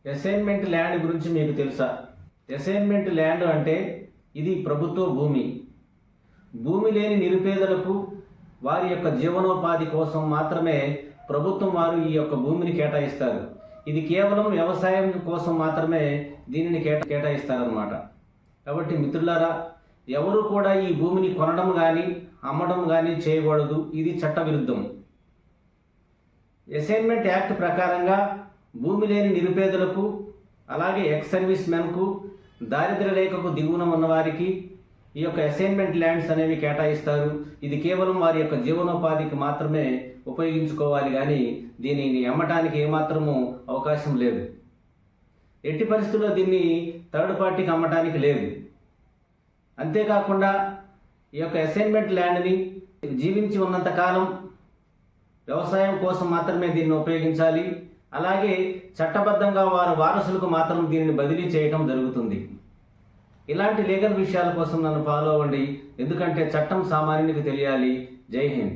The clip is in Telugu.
అసైన్మెంట్ ల్యాండ్ గురించి మీకు తెలుసా? అసైన్మెంట్ ల్యాండ్ అంటే ఇది ప్రభుత్వ భూమి. భూమి లేని నిరుపేదలకు వారి యొక్క జీవనోపాధి కోసం మాత్రమే ప్రభుత్వం వారు ఈ యొక్క భూమిని కేటాయిస్తారు. ఇది కేవలం వ్యవసాయం కోసం మాత్రమే దీనిని కేటాయిస్తారన్నమాట. కాబట్టి మిత్రులారా, ఎవరు కూడా ఈ భూమిని కొనడం కానీ అమ్మడం కానీ చేయకూడదు. ఇది చట్టవిరుద్ధం. అసైన్మెంట్ యాక్ట్ ప్రకారంగా భూమి లేని నిరుపేదలకు, అలాగే ఎక్స్ సర్వీస్ మెన్కు, దారిద్ర్య రేఖకు దిగువన ఉన్నవారికి ఈ యొక్క అసైన్మెంట్ ల్యాండ్స్ అనేవి కేటాయిస్తారు. ఇది కేవలం వారి యొక్క జీవనోపాధికి మాత్రమే ఉపయోగించుకోవాలి, కానీ దీనిని అమ్మటానికి ఏమాత్రము అవకాశం లేదు. ఎట్టి పరిస్థితుల్లో దీన్ని థర్డ్ పార్టీకి అమ్మటానికి లేదు. అంతేకాకుండా ఈ యొక్క అసైన్మెంట్ ల్యాండ్ని జీవించి ఉన్నంతకాలం వ్యవసాయం కోసం మాత్రమే దీన్ని ఉపయోగించాలి. అలాగే చట్టబద్ధంగా వారి వారసులకు మాత్రం దీనిని బదిలీ చేయడం జరుగుతుంది. ఇలాంటి లీగల్ విషయాల కోసం నన్ను ఫాలో అవ్వండి. ఎందుకంటే చట్టం సామాన్యునికి తెలియాలి. జై హింద్.